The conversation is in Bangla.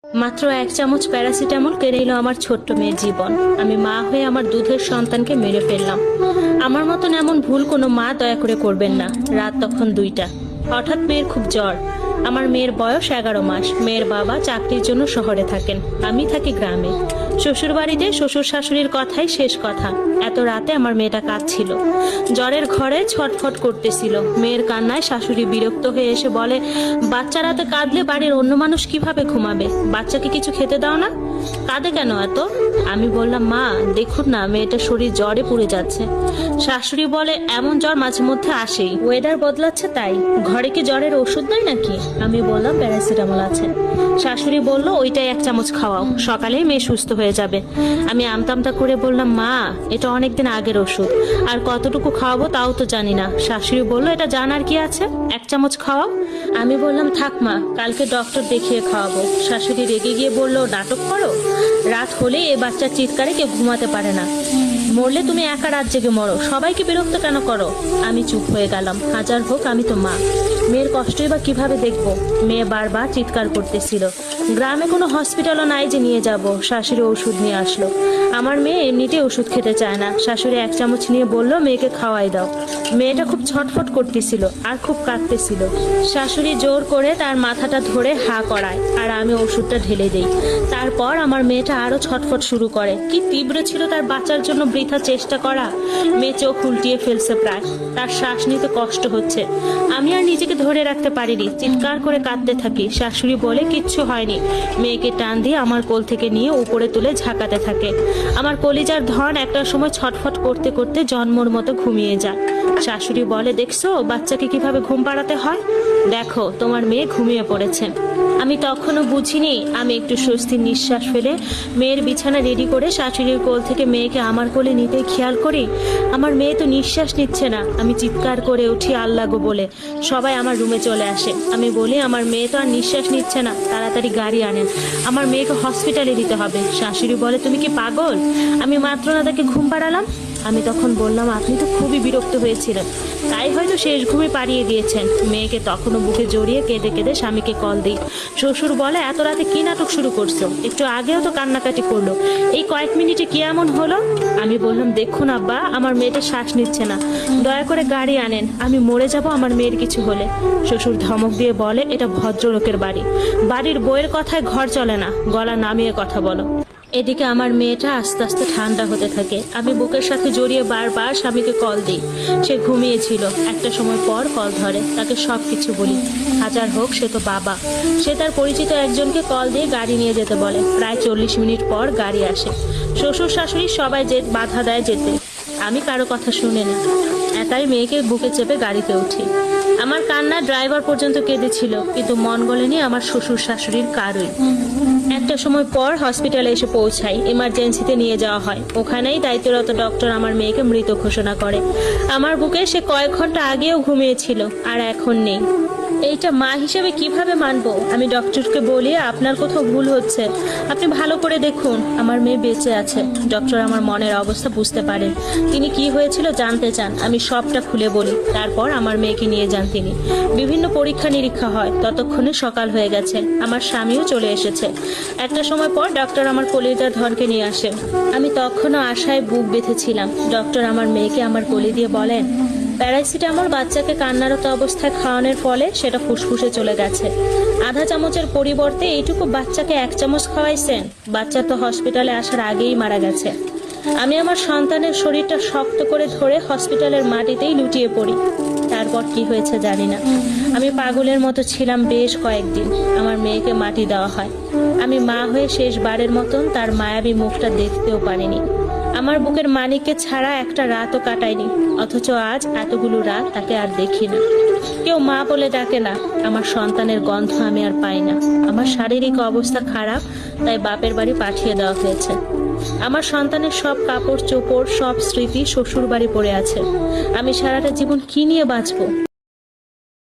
মাত্র 1 চামচ প্যারাসিটামল কেড়ে নিল আমার ছোট্ট মেয়ের জীবন। আমি মা হয়ে আমার দুধের সন্তানকে মেরে ফেললাম। আমার মতন এমন ভুল কোনো মা দয়া করে করবেন না। রাত তখন 2টা। হঠাৎ মেয়ের খুব জ্বর। আমার মেয়ের বয়স 11 মাস। মেয়ের বাবা চাকরির জন্য শহরে থাকেন, আমি থাকি গ্রামে। শ্বশুর বাড়িতে শ্বশুর শাশুড়ির কথাই শেষ কথা। এত রাতে আমার মেয়েটা কাঁদছিল, জ্বরের ঘরে ছটফট করতেছিল। মেয়ের কান্নায় শাশুড়ি বিরক্ত হয়ে এসে বলে, বাচ্চা রাতে কাঁদলে বাড়ির অন্য মানুষ কিভাবে ঘুমাবে? বাচ্চাকে কিছু খেতে দাও না, কাঁদে কেন এত? আমি বললাম, মা দেখুন না, মেয়েটা শরীর জ্বরে পুড়ে যাচ্ছে। শাশুড়ি বলে, এমন জ্বর মাঝে মধ্যে আসেই, ওয়েদার বদলাচ্ছে তাই। ঘরে কি জ্বরের ওষুধ নাই নাকি? আমি বললাম, প্যারাসিটামল আছে। শাশুড়ি বলল, ওইটাই 1 চামচ খাওয়াও, সকালেই মেয়ে সুস্থ হয়ে যাবে। আমি আমতামতা করে বললাম, মা এটা অনেকদিন আগের ওষুধ, আর কতটুকু খাওয়াবো তাও তো জানি না। শাশুড়ি বলল, এটা জানার কি আছে, 1 চামচ খাওয়াও। আমি বললাম, থাক মা, কালকে ডক্টর দেখিয়ে খাওয়াবো। শাশুড়ি রেগে গিয়ে বলল, নাটক করো? রাত হলে এ বাচ্চার চিৎকারে কেউ ঘুমাতে পারে না, মরলে তুমি একা রাত জেগে মরো, সবাইকে বিরক্ত কেন করো? আমি চুপ হয়ে গেলাম। হাজার হোক আমি তো মা, মেয়ের কষ্টই বা কিভাবে দেখবো? মেয়ে বারবার চিৎকার করতেছিল। গ্রামে কোনো হসপিটালও নাই যে নিয়ে যাব। শাশুড়ি ওষুধ নিয়ে আসলো। আমার মেয়ে এমনিতেই ওষুধ খেতে চায় না। শাশুড়ি 1 চামচ নিয়ে বলল, মেয়েকে খাওয়াই দাও। মেয়েটা খুব ছটফট করতেছিল আর খুব কাঁদতেছিল। শাশুড়ি জোর করে তার মাথাটা ধরে হা করায়, আর আমি ওষুধটা ঢেলে দেই। তারপর আমার মেয়েটা আরো ছটফট শুরু করে। কি তীব্র ছিল তার বাঁচার জন্য বৃথা চেষ্টা করা। মেয়ে চোখ উল্টিয়ে ফেলছে প্রায়, তার শ্বাস নিতে কষ্ট হচ্ছে। আমি আর নিজেকে ধরে রাখতে পারিনি, চিৎকার করে কাঁদতে থাকি। শাশুড়ি বলে, কিচ্ছু হয়নি। মেয়েকে টান দিয়ে আমার কোল থেকে নিয়ে উপরে তুলে ঝাঁকাতে থাকে। আমার কলিজার ধন একটা সময় ছটফট করতে করতে জন্মর মতো ঘুমিয়ে যায়। শাশুড়ি বলে, দেখছো বাচ্চাকে কিভাবে ঘুম পাড়াতে হয়? দেখো তোমার মেয়ে ঘুমিয়ে পড়েছে। আমি তখনও বুঝিনি। আমি একটু স্বস্তির নিঃশ্বাস ফেলে মেয়ের বিছানা রেডি করে শাশুড়ির কোল থেকে মেয়েকে আমার কোলে নিতে খেয়াল করি, আমার মেয়ে তো নিঃশ্বাস নিচ্ছে না। আমি চিৎকার করে উঠি, আল্লাহ গো বলে। সবাই আমার রুমে চলে আসে। আমি বলি, আমার মেয়ে তো আর নিঃশ্বাস নিচ্ছে না, তাড়াতাড়ি গাড়ি আনেন, আমার মেয়েকে হসপিটালে দিতে হবে। শাশুড়ি বলে, তুমি কি পাগল? আমি মাত্র না তাকে ঘুম পাড়ালাম। আমি তখন বললাম, আপনি তো খুবই বিরক্ত হয়েছিলেন, তাই হয়তো শেষ ঘুমে পাড়িয়ে দিয়েছেন। মেয়েকে তখনও বুকে জড়িয়ে কেঁদে কেঁদে স্বামীকে কল দিই। শ্বশুর বলে, এত রাতে কি নাটক শুরু করছো? একটু আগেও তো কান্নাকাটি করলো, এই কয়েক মিনিটে কি এমন হলো? আমি বললাম, দেখুন আব্বা, আমার মেয়েটা শ্বাস নিচ্ছে না, দয়া করে গাড়ি আনেন, আমি মরে যাব আমার মেয়ের কিছু হলে। শ্বশুর ধমক দিয়ে বলে, এটা ভদ্রলোকের বাড়ি, বাড়ির বইয়ের কথায় ঘর চলে না, গলা নামিয়ে কথা বলো। এদিকে আমার মেয়েটা আস্তে আস্তে ঠান্ডা হতে থাকে। আমি বুকের সাথে জড়িয়ে বারবার স্বামীকে কল দিই। সে ঘুমিয়েছিল। একটা সময় পর কল ধরে, তাকে সবকিছু বলি। হাজার হোক সে তো বাবা। সে তার পরিচিত একজনকে কল দিয়ে গাড়ি নিয়ে যেতে বলে। প্রায় 40 মিনিট পর গাড়ি আসে। শ্বশুর শাশুড়ি সবাই বাধা দেয় যেতে। আমি কারো কথা শুনে না, একাই মেয়েকে বুকে চেপে গাড়িতে উঠি। আমার কান্না ড্রাইভার পর্যন্ত কেঁদেছিল, কিন্তু মন গলেনি আমার শ্বশুর শাশুড়ির কারোই। একটা সময় পর হসপিটালে এসে পৌঁছাই। এমার্জেন্সিতে নিয়ে যাওয়া হয়। ওখানেই দায়িত্বরত ডক্টর আমার মেয়েকে মৃত ঘোষণা করে। আমার বুকে সে কয়েক ঘন্টা আগেও ঘুমিয়েছিল, আর এখন নেই। এইটা মা হিসেবে কিভাবে মানবো? আমি ডক্টরকে বলি, আপনার কোথাও ভুল হচ্ছে, আপনি ভালো করে দেখুন, আমার মেয়ে বেঁচে আছে। ডক্টর আমার মনের অবস্থা বুঝতে পারেন। তিনি কি হয়েছিল জানতে চান। আমি সবটা খুলে বলি। তারপর আমার মেয়েকে নিয়ে যান তিনি। বিভিন্ন পরীক্ষা নিরীক্ষা হয়। ততক্ষণে সকাল হয়ে গেছে। আমার স্বামীও চলে এসেছে। একটা সময় পর ডক্টর আমার কলিজার ধনকে নিয়ে আসে। আমি তখনও আশায় বুক বেঁধেছিলাম। ডক্টর আমার মেয়েকে আমার কোলে দিয়ে বলেন, প্যারাসিটামল বাচ্চাকে কান্নারত অবস্থায় খাওয়ানোর ফলে সেটা ফুসফুসে চলে গেছে। আধা চামচের পরিবর্তে এইটুকু বাচ্চাকে 1 চামচ খাওয়াইছেন। বাচ্চা তো হসপিটালে আসার আগেই মারা গেছে। আমি আমার সন্তানের শরীরটা শক্ত করে ধরে হসপিটালের মাটিতেই লুটিয়ে পড়ি। তারপর কি হয়েছে জানি না। আমি পাগলের মতো ছিলাম বেশ কয়েকদিন। আমার মেয়েকে মাটি দেওয়া হয়। আমি মা হয়ে শেষবারের মতন তার মায়াবী মুখটা দেখতেও পারিনি। আমার বুকের মানিককে ছাড়া একটা রাতও কাটায়নি, অথচ আজ এতগুলো রাত তাকে আর দেখি না। কেউ মা বলে ডাকে না। আমার সন্তানের গন্ধ আমি আর পাই না। আমার শারীরিক অবস্থা খারাপ, তাই বাপের বাড়ি পাঠিয়ে দেওয়া হয়েছে। আমার সন্তানের সব কাপড় চোপড়, সব স্মৃতি শ্বশুর বাড়ি পড়ে আছে। আমি সারাটা জীবন কি নিয়ে বাঁচবো?